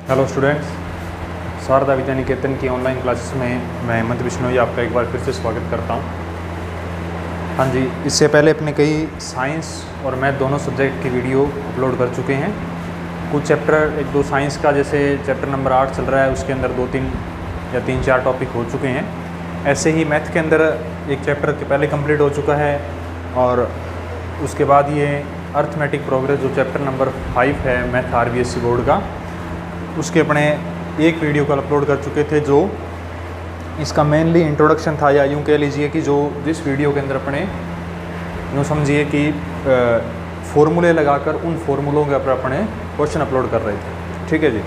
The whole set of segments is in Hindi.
हेलो स्टूडेंट्स, शारदा विद्या निकेतन की ऑनलाइन क्लासेस में मैं हेमंत बिश्नोई आपका एक बार फिर से स्वागत करता हूं। हाँ जी, इससे पहले अपने कई साइंस और मैथ दोनों सब्जेक्ट की वीडियो अपलोड कर चुके हैं। कुछ चैप्टर, एक दो साइंस का जैसे चैप्टर नंबर 8 चल रहा है, उसके अंदर 2-3 या 3-4 टॉपिक हो चुके हैं। ऐसे ही मैथ के अंदर एक चैप्टर के पहले कंप्लीट हो चुका है और उसके बाद ये अर्थमेटिक प्रोग्रेस जो चैप्टर नंबर 5 है मैथ RBSC बोर्ड का, उसके अपने एक वीडियो कल अपलोड कर चुके थे जो इसका मेनली इंट्रोडक्शन था, या यूँ कह लीजिए कि जो जिस वीडियो के अंदर अपने यूँ समझिए कि फॉर्मूले लगाकर उन फॉर्मूलों के ऊपर अपने क्वेश्चन अपलोड कर रहे थे। ठीक है जी,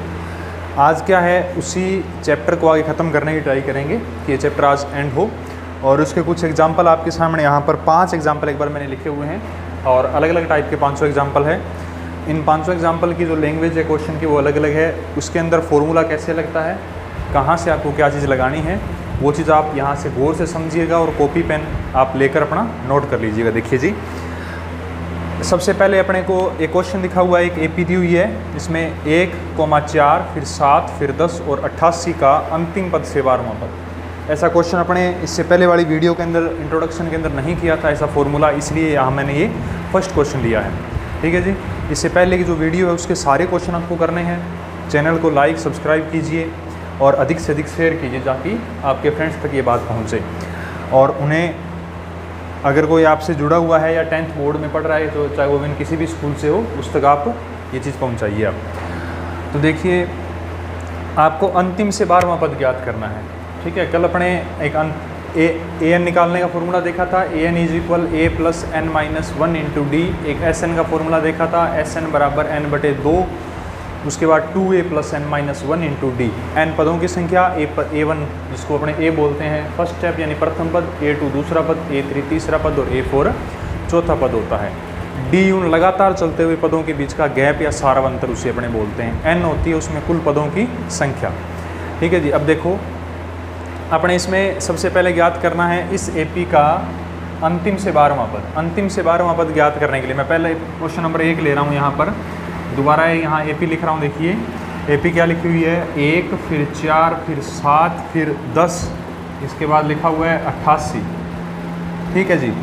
आज क्या है उसी चैप्टर को आगे ख़त्म करने की ट्राई करेंगे कि ये चैप्टर आज एंड हो। और उसके कुछ एग्जाम्पल आपके सामने यहाँ पर 5 एग्जाम्पल एक बार मैंने लिखे हुए हैं और अलग अलग टाइप के 500 एग्जाम्पल है। इन 500 एग्जाम्पल की जो लैंग्वेज है क्वेश्चन की वो अलग अलग है, उसके अंदर फॉर्मूला कैसे लगता है, कहाँ से आपको क्या चीज़ लगानी है, वो चीज़ आप यहाँ से गौर से समझिएगा और कॉपी पेन आप लेकर अपना नोट कर लीजिएगा। देखिए जी, सबसे पहले अपने को एक क्वेश्चन दिखा हुआ है, एक AP दी हुई है, इसमें 1,4 फिर 7 फिर 10 और 88 का अंतिम पद से 12वां पद। ऐसा क्वेश्चन अपने इससे पहले वाली वीडियो के अंदर इंट्रोडक्शन के अंदर नहीं किया था ऐसा फॉर्मूला, इसलिए यहाँ मैंने ये फर्स्ट क्वेश्चन लिया है। ठीक है जी, इससे पहले की जो वीडियो है उसके सारे क्वेश्चन आपको करने हैं। चैनल को लाइक सब्सक्राइब कीजिए और अधिक से अधिक शेयर कीजिए ताकि आपके फ्रेंड्स तक ये बात पहुँचे, और उन्हें अगर कोई आपसे जुड़ा हुआ है या 10th बोर्ड में पढ़ रहा है तो चाहे वो भी किसी भी स्कूल से हो, उस तक आप ये चीज़ पहुँचाइए आप। तो देखिए, आपको अंतिम से 12वां पद ज्ञात करना है। ठीक है, कल अपने एक an निकालने का फॉर्मूला देखा था, an = a + n-1 × d। एक sn का फॉर्मूला देखा था, sn = n/2। उसके बाद 2a + n-1 × d। n पदों की संख्या, a1 जिसको अपने a बोलते हैं फर्स्ट स्टेप यानी प्रथम पद, a2 दूसरा पद, a3 तीसरा पद और a4 चौथा पद होता है। d उन लगातार चलते हुए पदों के बीच का गैप या सारावंतर उसे अपने बोलते हैं। n होती है उसमें कुल पदों की संख्या। ठीक है जी, अब देखो अपने इसमें सबसे पहले ज्ञात करना है इस AP का अंतिम से 12वां पद। अंतिम से 12वां पद ज्ञात करने के लिए मैं पहले क्वेश्चन नंबर 1 ले रहा हूँ, यहाँ पर दोबारा यहाँ AP लिख रहा हूँ। देखिए AP क्या लिखी हुई है, 1 फिर 4 फिर 7 फिर 10, इसके बाद लिखा हुआ है 88। ठीक है जी,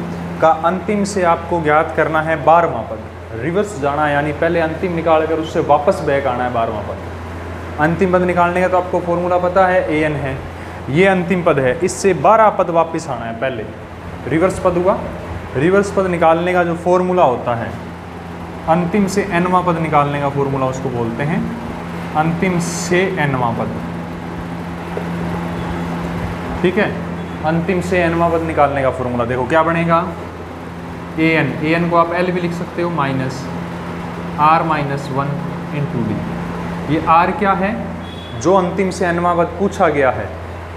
का अंतिम से आपको ज्ञात करना है 12वां पद। रिवर्स जाना है, यानी पहले अंतिम निकाल कर उससे वापस बैक आना है 12वां पद। अंतिम पद निकालने का तो आपको फॉर्मूला पता है, an है, ये अंतिम पद है, इससे 12 पद वापस आना है। पहले रिवर्स पद हुआ, रिवर्स पद निकालने का जो फॉर्मूला होता है, अंतिम से nवां पद निकालने का फॉर्मूला उसको बोलते हैं अंतिम से nवां पद। ठीक है, अंतिम से nवां पद निकालने का फॉर्मूला देखो क्या बनेगा, an को आप l भी लिख सकते हो, -r-1 × d। ये r क्या है, जो अंतिम से nवां पद पूछा गया है।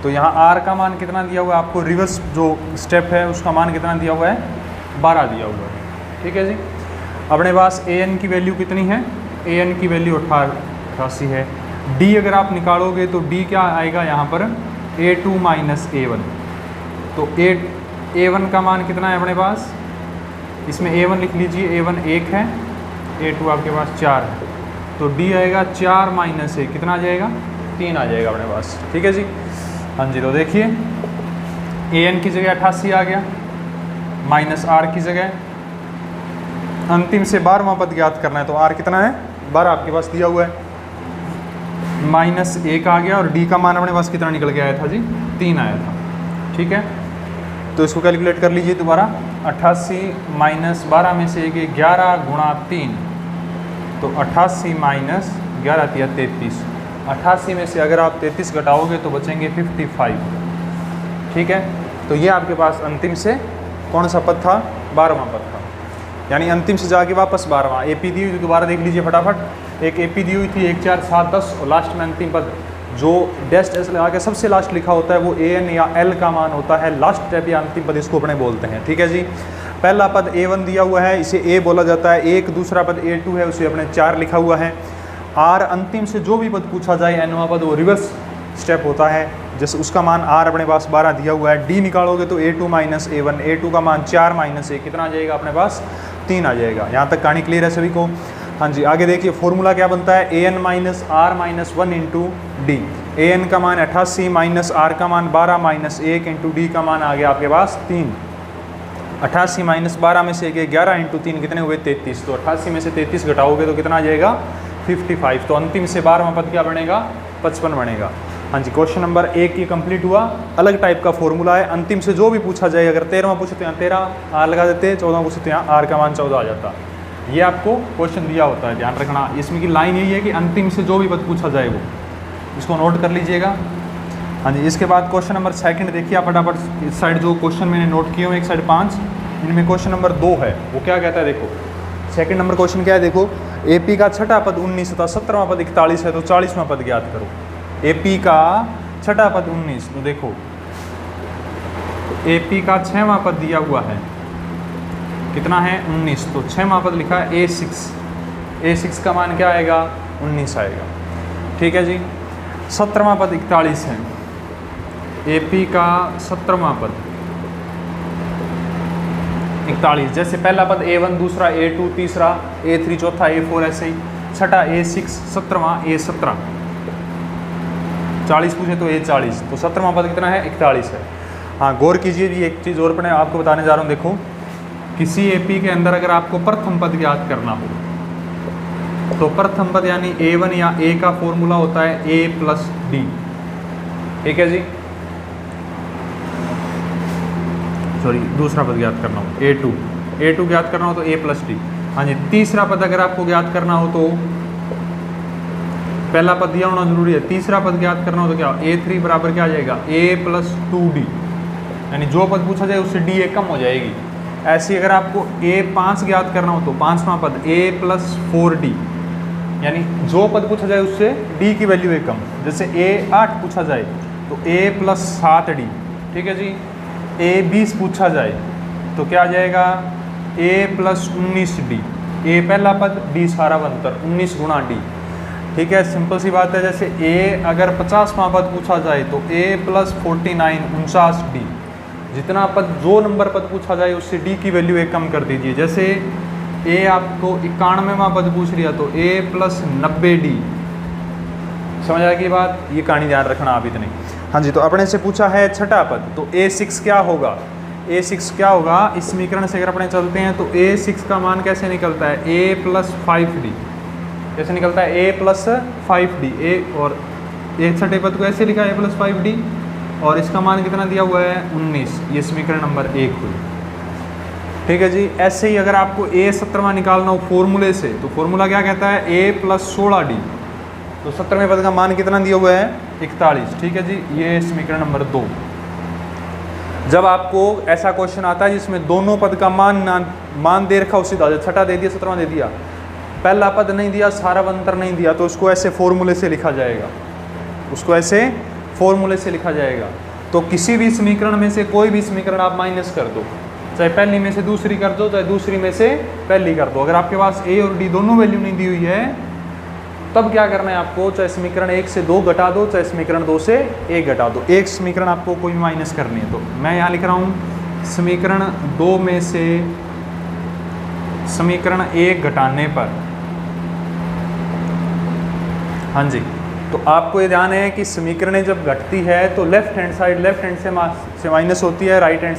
तो यहाँ r का मान कितना दिया हुआ है आपको, रिवर्स जो स्टेप है उसका मान कितना दिया हुआ है, 12 दिया हुआ है। ठीक है जी, अपने पास an की वैल्यू कितनी है, an की वैल्यू 88 है। d अगर आप निकालोगे तो d क्या आएगा यहाँ पर, a2 - a1। तो a1 का मान कितना है अपने पास, इसमें a1 लिख लीजिए, a1 1 है, a2 आपके पास 4 है, तो d आएगा 4 - a, कितना आ जाएगा, 3 आ जाएगा अपने पास। ठीक है जी, हाँ जी, तो देखिए an की जगह 88 आ गया, -r की जगह अंतिम से 12वां पद ज्ञात करना है, तो r कितना है, 12 आपके पास दिया हुआ है, -1 आ गया, और d का मान अपने पास कितना निकल के आया था जी, 3 आया था। ठीक है, तो इसको कैलकुलेट कर लीजिए दोबारा, 88 - 12 में से 11 × 3, तो 88 - 11 × 33। 88 में से अगर आप 33 घटाओगे तो बचेंगे 55। ठीक है, तो ये आपके पास अंतिम से कौन सा पद था, 12वां पद था, यानी अंतिम से जाके वापस 12वां। AP दी हुई, दोबारा देख लीजिए फटाफट, एक AP दी हुई थी 1 4 7 10 और लास्ट में अंतिम पद जो डैश डैश लगा के सबसे लास्ट लिखा होता है वो an या l का मान होता है, लास्ट स्टेप या अंतिम पद इसको अपने बोलते हैं। ठीक है जी, पहला पद a1 दिया हुआ है, इसे a बोला जाता है, एक दूसरा पद a2 है, उसे अपने 4 लिखा हुआ है। r अंतिम से जो भी पद पूछा जाए nवां पद, वो रिवर्स स्टेप होता है, जैसे उसका मान r अपने पास 12 दिया हुआ है। d निकालोगे तो a2 - a1, a2 का मान 4 - a, कितना आ जाएगा अपने पास, 3 आ जाएगा। यहाँ तक कहानी क्लियर है सभी को। हाँ जी, आगे देखिए फॉर्मूला क्या बनता है, A N minus R minus 1 into D. A N का मान 88 माइनस आर का मान 12 माइनस 1 इंटू डी का मान आ गया आपके पास 3। 88 माइनस 12 में से 11 इंटू 3 कितने हुए 33। तो 88 में से 33 घटाओगे तो कितना आ जाएगा 55। तो अंतिम से 12वां पद क्या बनेगा 55 बनेगा। हाँ जी, क्वेश्चन नंबर 1 ये कंप्लीट हुआ। अलग टाइप का फॉर्मूला है, अंतिम से जो भी पूछा जाए, अगर 13वां पूछे तो यहाँ 13 आर लगा देते, 14वां पूछे तो यहाँ आर का मान 14 आ जाता। ये आपको क्वेश्चन दिया होता है, ध्यान रखना। इसमें की लाइन यही है कि अंतिम से जो भी पद पूछा जाए वो, इसको नोट कर लीजिएगा। हाँ जी, इसके बाद क्वेश्चन नंबर 2 देखिए आप फटाफट। इस साइड जो क्वेश्चन मैंने नोट किए हुए एक साइड 5, इनमें क्वेश्चन नंबर 2 है, वो क्या कहता है देखो। 2 नंबर क्वेश्चन क्या है देखो, एपी का छठा पद 19 तथा 17वां पद 41 है, तो 40वां पद ज्ञात करो। एपी का छठा पद 19, तो देखो एपी का 6वां पद दिया हुआ है, कितना है 19, तो 6वां पद लिखा है A6। A6 का मान क्या आएगा 19 आएगा, ठीक है जी। 17वां पद 41 है, एपी का 17वां पद 41। जैसे पहला पद A1, दूसरा A2, तीसरा A3, चौथा A4, ऐसे ही छठा A6, 17वां A17, 40 पूछे तो A40, तो 17वां पद कितना है 41 है। हाँ, गौर कीजिए जी, एक चीज़ और मैं आपको बताने जा रहा हूँ। देखो, किसी एपी के अंदर अगर आपको प्रथम पद ज्ञात करना हो तो प्रथम पद यानी A1 या A का फॉर्मूला होता है A प्लस डी, ठीक है जी। सॉरी, दूसरा पद ज्ञात करना हो A2 ज्ञात करना हो तो A प्लस डी। हाँ जी, तीसरा पद अगर आपको ज्ञात करना हो तो पहला पद दिया होना जरूरी है, तीसरा पद ज्ञात करना हो तो क्या A3 बराबर क्या आ जाएगा A प्लस 2D, यानी जो पद पूछा जाए उससे D कम हो जाएगी। ऐसे अगर आपको A5 ज्ञात करना हो तो 5वां पद A प्लस 4D, यानी जो पद पूछा जाए उससे D की वैल्यू कम। जैसे A8 पूछा जाए तो A प्लस 7D, ठीक है जी। A20 पूछा जाए तो क्या आ जाएगा A प्लस 19D। A पहला पद, D सारा बनकर 19 गुणा D, ठीक है, सिंपल सी बात है। जैसे A अगर 50वां पद पूछा जाए तो A प्लस 49 49D। जितना पद, जो नंबर पद पूछा जाए उससे D की वैल्यू कम कर दीजिए। जैसे A आपको 91वां पद पूछ लिया तो A प्लस 90D। समझ आएगी बात, ये कहानी ध्यान रखना आप इतने। हाँ जी, तो अपने से पूछा है छठा पद, तो A6 क्या होगा, A6 क्या होगा, इस समीकरण से अगर अपने चलते हैं तो A6 का मान कैसे निकलता है A प्लस 5D। कैसे निकलता है A प्लस 5D। A और एक छठे पद को ऐसे लिखा है A प्लस 5D, और इसका मान कितना दिया हुआ है 19। ये समीकरण नंबर 1 हुई, ठीक है जी। ऐसे ही अगर आपको A17वां निकालना हो फॉर्मूले से, तो फॉर्मूला क्या कहता है A प्लस 16D। तो 17वें पद का मान कितना दिया हुआ है 41, ठीक है जी। ये समीकरण नंबर 2। जब आपको ऐसा क्वेश्चन आता है जिसमें दोनों पद का मान दे रखा, उसी छठा दे दिया 17वां दे दिया, पहला पद नहीं दिया, सारा अंतर नहीं दिया, तो उसको ऐसे फॉर्मूले से लिखा जाएगा, उसको ऐसे फॉर्मूले से लिखा जाएगा। तो किसी भी समीकरण में से कोई भी समीकरण आप माइनस कर दो, चाहे पहली में से दूसरी कर दो, चाहे दूसरी में से पहली कर दो। अगर आपके पास A और D दोनों वैल्यू नहीं दी हुई है, तब क्या करना है आपको, चाहे समीकरण 1 से 2 घटा दो, चाहे समीकरण 2 से 1 घटा दो। एक समीकरण आपको कोई माइनस करनी है, तो मैं यहाँ लिख रहा हूँ समीकरण 2 में से समीकरण 1 घटाने पर। हाँ जी, तो आपको ये ध्यान है कि समीकरणें जब घटती है तो लेफ्ट हैंड साइड से माइनस होती है, राइट हैंड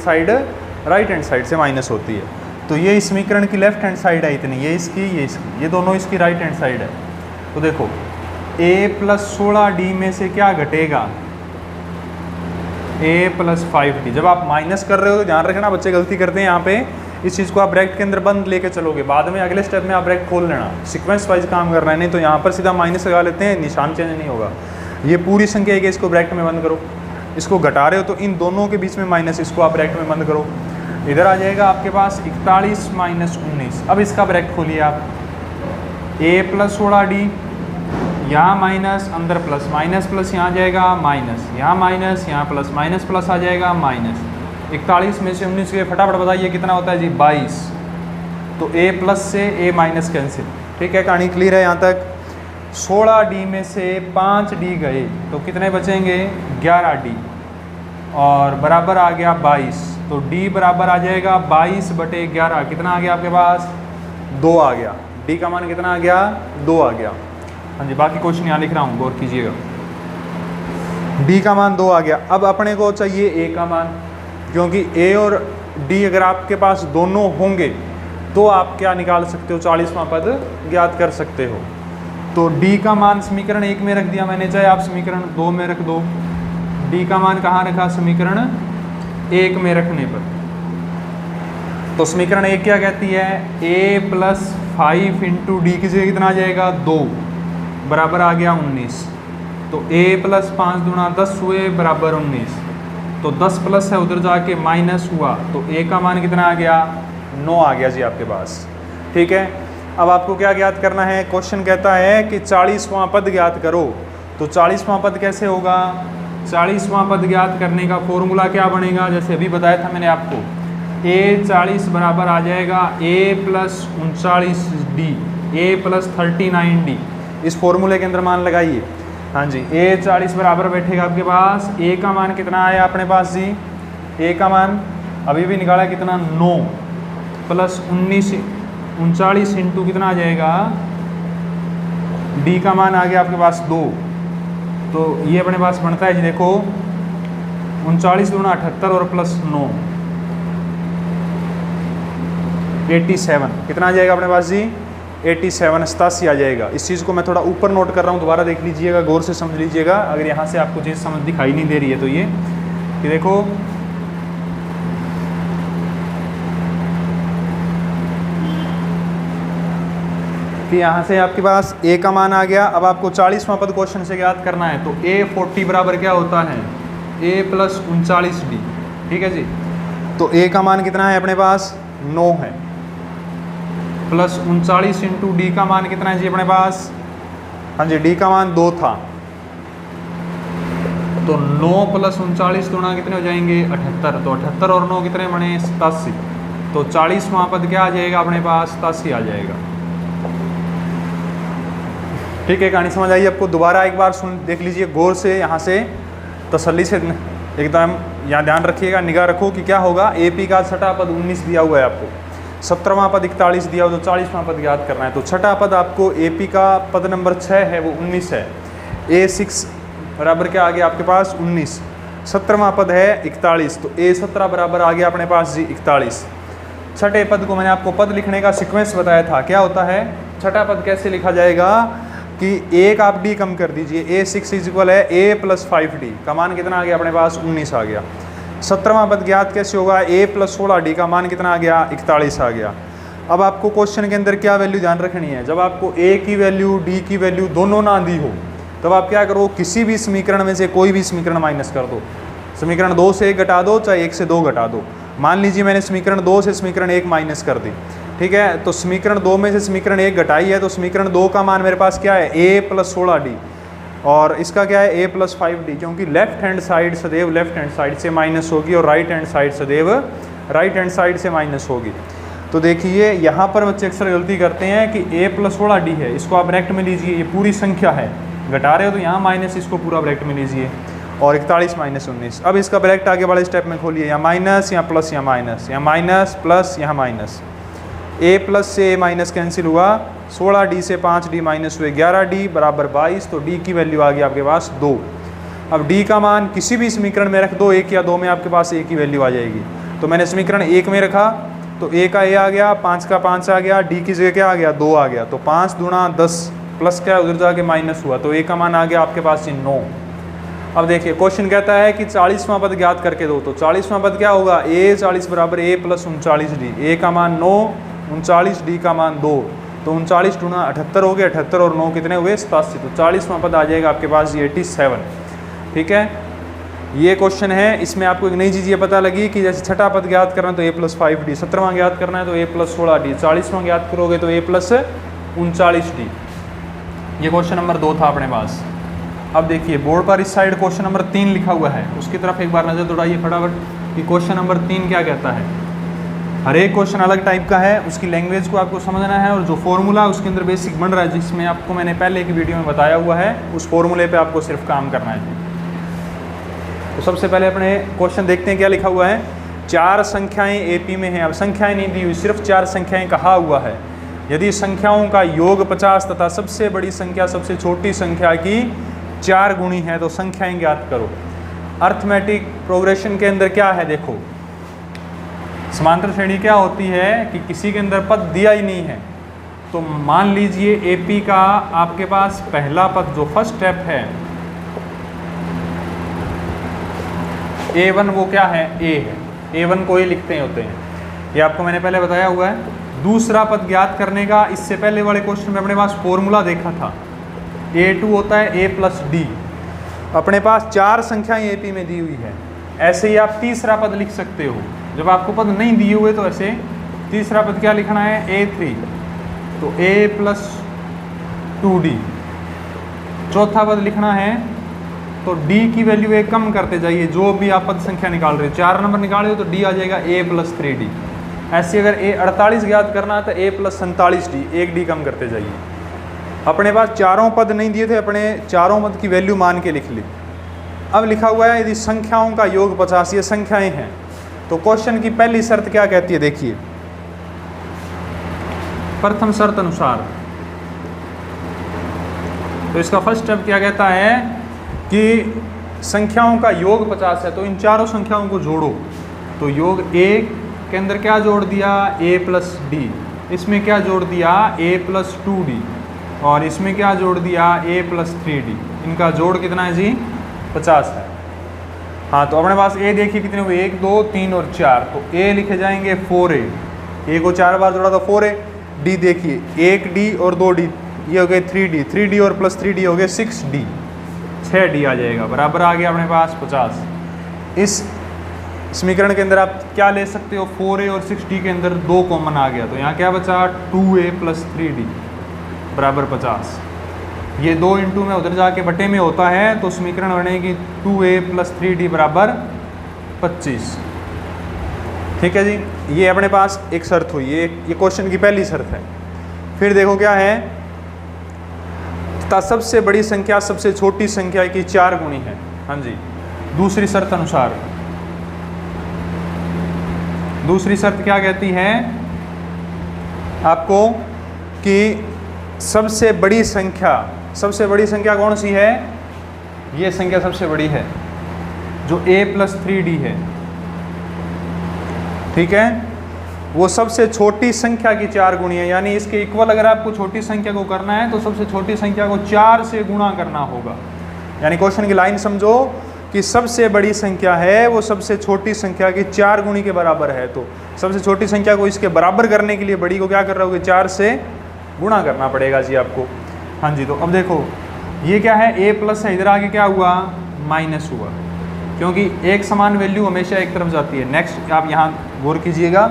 साइड से माइनस होती है। तो ये इस समीकरण की लेफ्ट हैंड साइड है इतनी, ये इसकी, ये इसकी, ये दोनों इसकी राइट हैंड साइड है। तो देखो A प्लस 16D में से क्या घटेगा A प्लस 5D। जब आप माइनस कर रहे हो तो ध्यान रखना, बच्चे गलती करते हैं यहाँ पे, इस चीज़ को आप ब्रैकेट के अंदर बंद लेके चलोगे, बाद में अगले स्टेप में आप ब्रैकेट खोल लेना, सीक्वेंस वाइज काम करना है। नहीं तो यहाँ पर सीधा माइनस लगा लेते हैं, निशान चेंज नहीं होगा। ये पूरी संख्या है कि इसको ब्रैकेट में बंद करो, इसको घटा रहे हो तो इन दोनों के बीच में माइनस, इसको आप ब्रैकेट में बंद करो, इधर आ जाएगा आपके पास 41 माइनस 19। अब इसका ब्रैकेट खोलिए आप, A प्लस 16D, यहाँ माइनस, अंदर प्लस, माइनस प्लस यहाँ जाएगा माइनस, यहाँ माइनस, यहाँ प्लस, माइनस प्लस आ जाएगा माइनस। 41 में से 19 के फटाफट बताइए कितना होता है जी 22। तो A प्लस से A माइनस कैंसिल, ठीक है, कहानी क्लियर है यहाँ तक। 16D में से 5D गए तो कितने बचेंगे 11D, और बराबर आ गया 22। तो D बराबर आ जाएगा 22/11, कितना आ गया आपके पास 2 आ गया। डी का मान कितना आ गया, 2 आ गया। हाँ जी, बाकी क्वेश्चन यहाँ लिख रहा हूँ, गौर कीजिएगा। डी का मान 2 आ गया। अब अपने को चाहिए ए का मान, क्योंकि ए और डी अगर आपके पास दोनों होंगे तो आप क्या निकाल सकते हो, 40वां पद ज्ञात कर सकते हो। तो डी का मान समीकरण 1 में रख दिया मैंने, चाहे आप समीकरण 2 में रख दो। डी का मान कहाँ रखा, समीकरण 1 में रखने पर। तो समीकरण 1 क्या कहती है, a + 5 इंटू डी की जगह कितना आ जाएगा, 2 बराबर आ गया 19। तो a + 5 दूना 10 हुए बराबर 19। तो 10 प्लस है उधर जाके माइनस हुआ, तो a का मान कितना आ गया, 9 आ गया जी आपके पास। ठीक है, अब आपको क्या ज्ञात करना है, क्वेश्चन कहता है कि 40वां पद ज्ञात करो। तो 40वां पद कैसे होगा, 40वां पद ज्ञात करने का फॉर्मूला क्या बनेगा, जैसे अभी बताया था मैंने आपको, a 40 बराबर आ जाएगा a + 39d, a + 39d। इस फॉर्मूले के अंदर मान लगाइए। हाँ जी, a 40 बराबर बैठेगा आपके पास, a का मान कितना आया अपने पास जी, a का मान अभी भी निकाला कितना, 9 + 39 इंटू कितना आ जाएगा, d का मान आ गया आपके पास 2। तो ये अपने पास बनता है जी, देखो 39 दूना 78 और प्लस 9 87, कितना आ जाएगा अपने पास जी, 87 87 आ जाएगा। इस चीज़ को मैं थोड़ा ऊपर नोट कर रहा हूँ, दोबारा देख लीजिएगा, गौर से समझ लीजिएगा। अगर यहाँ से आपको चीज़ समझ दिखाई नहीं दे रही है तो ये देखो, कि यहाँ से आपके पास a का मान आ गया। अब आपको 40वां पद क्वेश्चन से ज्ञात करना है। तो a 40 बराबर क्या होता है, a + 39d। ठीक है जी, तो a का मान कितना है अपने पास, 9 है, प्लस 39 इंटू डी का मान कितना है जी अपने पास, हाँ जी डी का मान 2 था। तो 9 + 39 दूना कितने हो जाएंगे, 78। तो 78 और 9 कितने बने, 87। तो 40वां पद क्या आ जाएगा अपने पास, 87 आ जाएगा। ठीक है, कहानी समझ आई आपको, दोबारा एक बार सुन देख लीजिए गौर से, यहाँ से तसल्ली से एकदम यहाँ ध्यान रखिएगा, निगाह रखो कि क्या होगा। AP का छठा पद 19 दिया हुआ है आपको, 17वां पद 41 दिया हुआ, तो 40वां पद याद करना है। तो छठा पद आपको AP का पद नंबर 6 है, वो 19 है। A6 बराबर क्या आ गया आपके पास, 19। 17वां पद है 41, तो A17 बराबर आ गया अपने पास जी 41। छठे पद को मैंने आपको पद लिखने का सीक्वेंस बताया था, क्या होता है, छठा पद कैसे लिखा जाएगा कि एक आप डी कम कर दीजिए, A6 इक्वल है a + 5d का मान कितना आ गया अपने पास, 19 आ गया। 17वां पद ज्ञात कैसे होगा, a + 16d का मान कितना आ गया, 41 आ गया। अब आपको क्वेश्चन के अंदर क्या वैल्यू ध्यान रखनी है, जब आपको a की वैल्यू d की वैल्यू दोनों ना दी हो, तब आप क्या करो, किसी भी समीकरण में से कोई भी समीकरण माइनस कर दो। समीकरण 2 से 1 घटा दो, चाहे 1 से 2 घटा दो। मान लीजिए मैंने समीकरण 2 से समीकरण 1 माइनस कर दी, ठीक है, तो समीकरण 2 में से समीकरण 1 घटाई है, तो समीकरण 2 का मान मेरे पास क्या है, a + 16d, और इसका क्या है, a + 5d, क्योंकि लेफ्ट हैंड साइड सदैव लेफ्ट हैंड साइड से माइनस होगी और राइट हैंड साइड सदैव राइट हैंड साइड से माइनस होगी। तो देखिए यहाँ पर बच्चे अक्सर गलती करते हैं कि a + 16d है, इसको आप ब्रैकेट में लीजिए, ये पूरी संख्या है, घटा रहे हो तो यहाँ माइनस, इसको पूरा ब्रैकेट में लीजिए, और 41 - 19। अब इसका ब्रैकेट आगे वाले स्टेप में खोलिए, यहाँ माइनस, यहाँ प्लस, यहाँ माइनस, यहाँ माइनस प्लस, यहाँ माइनस, a प्लस से a माइनस कैंसिल हुआ, 16d से 5d माइनस हुए 11d बराबर 22। तो d की वैल्यू आ गई आपके पास 2। अब d का मान किसी भी समीकरण में रख दो, 1 या 2 में आपके पास a की वैल्यू आ जाएगी। तो मैंने समीकरण 1 में रखा, तो a का a आ गया, 5 का 5 आ गया, d की जगह क्या आ गया, 2 आ गया। तो 5 दूना 10 प्लस क्या उधर जाके माइनस हुआ, तो a का मान आ गया आपके पास 9। अब देखिए क्वेश्चन कहता है कि 40वां पद ज्ञात करके दो, तो 40वां पद क्या होगा, a 40 बराबर a + 39d, a का मान 9, 39d का मान 2, तो 39 दूना 78 हो गए, 78 और 9 कितने हुए, 87। तो 40वां पद आ जाएगा आपके पास 87। ठीक है, ये क्वेश्चन है, इसमें आपको एक नई चीज़ ये पता लगी कि जैसे छठा पद ज्ञात करना है तो a + 5d, 17वां ज्ञात करना है तो a + 16d, 40वां ज्ञात करोगे तो a + 39d। ये क्वेश्चन नंबर 2 था अपने पास। अब देखिए बोर्ड पर इस साइड क्वेश्चन नंबर 3 लिखा हुआ है, उसकी तरफ एक बार नज़र दौड़ाइए फटाफट कि क्वेश्चन नंबर 3 क्या कहता है। हर एक क्वेश्चन अलग टाइप का है, उसकी लैंग्वेज को आपको समझना है, और जो फॉर्मूला उसके अंदर बेसिक बन रहा है, जिसमें आपको मैंने पहले एक वीडियो में बताया हुआ है, उस फॉर्मूले पे आपको सिर्फ काम करना है। तो सबसे पहले अपने क्वेश्चन देखते हैं क्या लिखा हुआ है। 4 संख्याएं AP में हैं, अब संख्याएं नहीं दी हुई, सिर्फ 4 संख्याएं कहा हुआ है। यदि संख्याओं का योग 50 तथा सबसे बड़ी संख्या सबसे छोटी संख्या की 4 गुणी है तो संख्याएं ज्ञात करो। अर्थमेटिक प्रोग्रेशन के अंदर क्या है, देखो समांतर श्रेणी क्या होती है कि किसी के अंदर पद दिया ही नहीं है, तो मान लीजिए एपी का आपके पास पहला पद जो फर्स्ट स्टेप है A1 वो क्या है, A है, A1 को ही लिखते होते हैं, ये आपको मैंने पहले बताया हुआ है। दूसरा पद ज्ञात करने का इससे पहले वाले क्वेश्चन में अपने पास फॉर्मूला देखा था, A2 होता है A प्लस डी। अपने पास 4 संख्याएं AP में दी हुई है, ऐसे ही आप तीसरा पद लिख सकते हो। जब आपको पद नहीं दिए हुए तो ऐसे तीसरा पद क्या लिखना है, A3, तो A प्लस 2D। चौथा पद लिखना है तो D की वैल्यू 1 कम करते जाइए, जो भी आप पद संख्या निकाल रहे हो, 4 नंबर निकाल रहे हो तो D आ जाएगा A प्लस 3D। ऐसे अगर A48 ज्ञात करना है तो A प्लस 47D, 1 D कम करते जाइए। अपने पास चारों पद नहीं दिए थे, अपने चारों पद की वैल्यू मान के लिख ली। अब लिखा हुआ है यदि संख्याओं का योग 50, ये संख्याएं हैं, तो क्वेश्चन की पहली शर्त क्या कहती है, देखिए प्रथम शर्त अनुसार। तो इसका फर्स्ट स्टेप क्या कहता है कि संख्याओं का योग 50 है, तो इन चारों संख्याओं को जोड़ो। तो योग A के अंदर क्या जोड़ दिया, A प्लस डी, इसमें क्या जोड़ दिया, A प्लस 2D, और इसमें क्या जोड़ दिया, A प्लस 3D। इनका जोड़ कितना है जी, 50 है। हाँ, तो अपने पास A देखिए कितने हुए, 1 2 3 और 4, तो A लिखे जाएंगे 4A, A को 4 बार जोड़ा तो 4A। D देखिए 1D और 2D, ये हो गए 3D, 3D और प्लस 3D हो गए 6D, 6D आ जाएगा, बराबर आ गया अपने पास 50। इस समीकरण के अंदर आप क्या ले सकते हो, 4A और 6D के अंदर 2 कॉमन आ गया, तो यहाँ क्या बचा, 2A प्लस 3D बराबर 50। ये 2 इंटू में उधर जाके बटे में होता है, तो समीकरण बनेगी 2A प्लस 3D बराबर 25। ठीक है जी, ये अपने पास एक शर्त हुई, ये क्वेश्चन की पहली शर्त है। फिर देखो क्या है, तथा सबसे बड़ी संख्या सबसे छोटी संख्या की 4 गुणी है। हाँ जी, दूसरी शर्त अनुसार, दूसरी शर्त क्या कहती है आपको कि सबसे बड़ी संख्या कौन सी है, ये संख्या सबसे बड़ी है जो A प्लस 3D है, ठीक है, वो सबसे छोटी संख्या की 4 गुणी है। यानी इसके इक्वल अगर आपको छोटी संख्या को करना है तो सबसे छोटी संख्या को 4 से गुणा करना होगा। यानी क्वेश्चन की लाइन समझो कि सबसे बड़ी संख्या है वो सबसे छोटी संख्या की 4 गुणी के बराबर है, तो सबसे छोटी संख्या को इसके बराबर करने के लिए बड़ी को क्या कर रहे होगे, 4 से गुणा करना पड़ेगा जी आपको। हाँ जी, तो अब देखो ये क्या है, A प्लस है, इधर आगे क्या हुआ, माइनस हुआ, क्योंकि एक समान वैल्यू हमेशा एक तरफ जाती है। नेक्स्ट आप यहाँ गौर कीजिएगा,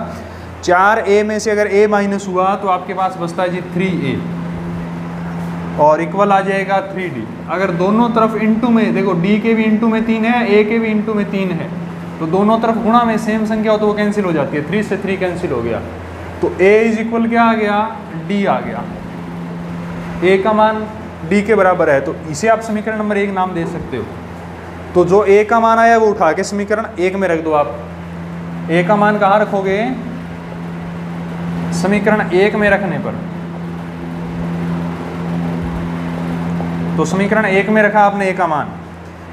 4A में से अगर A माइनस हुआ तो आपके पास बचता है जी 3A और इक्वल आ जाएगा 3D। अगर दोनों तरफ इंटू में, देखो D के भी इंटू में 3 है, A के भी इंटू में 3 है, तो दोनों तरफ गुणा में सेम संख्या हो तो वो कैंसिल हो जाती है, 3 से 3 कैंसिल हो गया, तो A इज इक्वल क्या आ गया, D आ गया। A का मान D के बराबर है, तो इसे आप समीकरण नंबर 1 नाम दे सकते हो। तो जो A का मान आया वो उठा के समीकरण 1 में रख दो आप। A का मान कहाँ रखोगे, समीकरण 1 में रखने पर, तो समीकरण 1 में रखा आपने A का मान,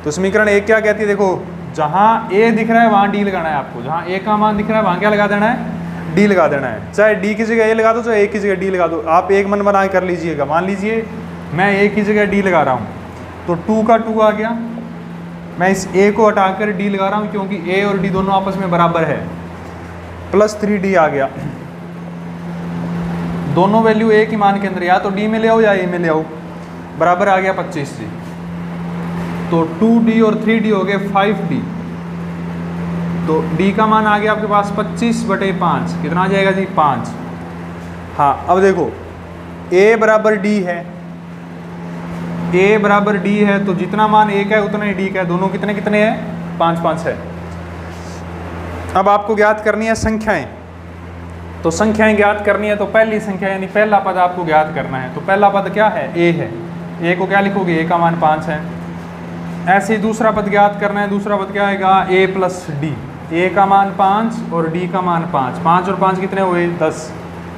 तो समीकरण 1 क्या कहती है, देखो जहां A दिख रहा है वहां D लगाना है आपको, जहां A का मान दिख रहा है वहां क्या लगा देना है, D लगा देना है। चाहे D की जगह A लगा दो, चाहे A की जगह D लगा दो, आप एक मन बना कर लीजिएगा। मान लीजिए मैं A की जगह D लगा रहा हूँ, तो 2 का 2 आ गया, मैं इस A को हटाकर D लगा रहा हूँ क्योंकि A और D दोनों आपस में बराबर है, प्लस 3D आ गया। दोनों वैल्यू A की मान के अंदर या तो D में ले आओ या A में ले आओ, बराबर आ गया 25 जी। तो 2D और 3D हो गए 5D, तो D का मान आ गया आपके पास 25/5, कितना आ जाएगा जी 5। हाँ, अब देखो A बराबर D है, A बराबर D है, तो जितना मान A का है उतना ही D का है, दोनों कितने कितने हैं, 5 5 है। अब आपको ज्ञात करनी है संख्याएं, तो संख्याएं ज्ञात करनी है तो पहली संख्या यानी पहला पद आपको ज्ञात करना है। तो पहला पद क्या है, A है, A को क्या लिखोगे, A का मान 5 है। ऐसे ही दूसरा पद ज्ञात करना है, दूसरा पद क्या आएगा, A प्लस D, A का मान 5 और D का मान 5, 5 और 5 कितने हुए 10,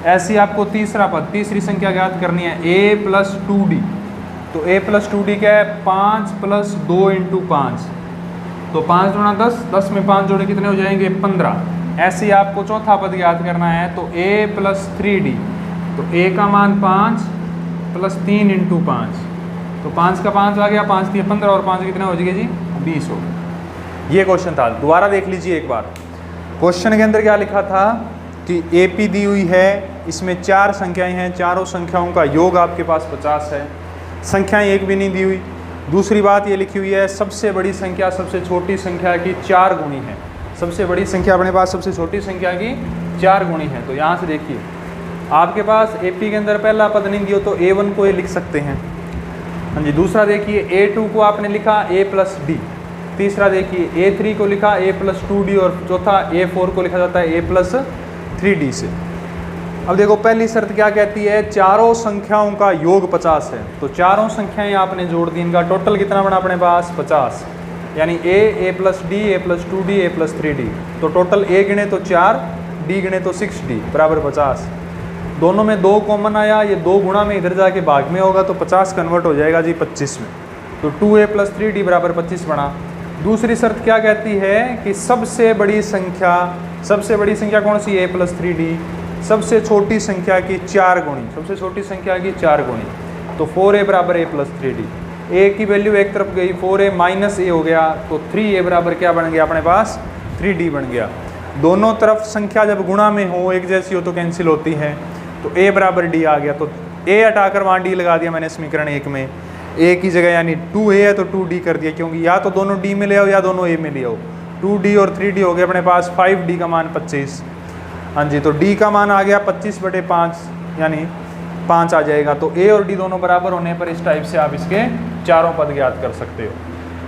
ऐसी आपको तीसरा पद, तीसरी संख्या ज्ञात करनी है a प्लस 2d। तो a प्लस 2d क्या है? 5 प्लस 2 इंटू 5, तो 5 गुणा 10, 10 में 5 जोड़े कितने हो जाएंगे? 15। ऐसे ही आपको चौथा पद ज्ञात करना है, तो a प्लस 3d, तो a का मान 5 प्लस 3 इंटू 5, तो 5 का 5 आ गया, 5 दिए 15 और 5 कितने हो जाएंगे जी? 20 हो गए। ये क्वेश्चन था, दोबारा देख लीजिए एक बार। क्वेश्चन के अंदर क्या लिखा था कि AP दी हुई है, इसमें 4 संख्याएं हैं, चारों संख्याओं का योग आपके पास 50 है, संख्याएं एक भी नहीं दी हुई। दूसरी बात ये लिखी हुई है सबसे बड़ी संख्या सबसे छोटी संख्या की 4 गुणी है, सबसे बड़ी संख्या अपने पास सबसे छोटी संख्या की 4 गुणी है। तो यहाँ से देखिए आपके पास AP के अंदर पहला पद नहीं दियो तो A1 को ये लिख सकते हैं। हाँ जी, दूसरा देखिए A2 को आपने लिखा A प्लस D, तीसरा देखिए A3 को लिखा A प्लस 2D और चौथा A4 को लिखा जाता है A प्लस 3D से। अब देखो पहली शर्त क्या कहती है? चारों संख्याओं का योग 50 है, तो चारों संख्याएं आपने जोड़ दी, इनका टोटल कितना बना अपने पास? 50, यानी A plus D, A plus 2D, A plus 3D, तो टोटल A गिने तो 4, D गिने तो 6D बराबर 50। दोनों में 2 कॉमन आया, ये 2 गुणा में इधर जाके भाग में होगा तो 50 कन्वर्ट हो जाएगा जी 25 में, तो 2A प्लस 3D बराबर 25 बना। दूसरी शर्त क्या कहती है कि सबसे बड़ी संख्या कौन सी? A प्लस 3D, सबसे छोटी संख्या की 4 गुणी, सबसे छोटी संख्या की 4 गुणी, तो 4A बराबर A प्लस 3D। A की वैल्यू एक तरफ गई, 4A माइनस A हो गया, तो 3A बराबर क्या बन गया अपने पास? 3D बन गया। दोनों तरफ संख्या जब गुणा में हो, एक जैसी हो तो कैंसिल होती है, तो A बराबर D आ गया, तो A हटाकर वहाँ D लगा दिया मैंने समीकरण 1 में। A की जगह यानी 2A है तो 2D कर दिया, क्योंकि या तो दोनों D में ले आओ या दोनों A में ले आओ। 2D और 3D हो गया अपने पास 5D का मान 25। हाँ जी, तो D का मान आ गया 25/5 यानी 5 आ जाएगा। तो A और D दोनों बराबर होने पर इस टाइप से आप इसके चारों पद ज्ञात कर सकते हो।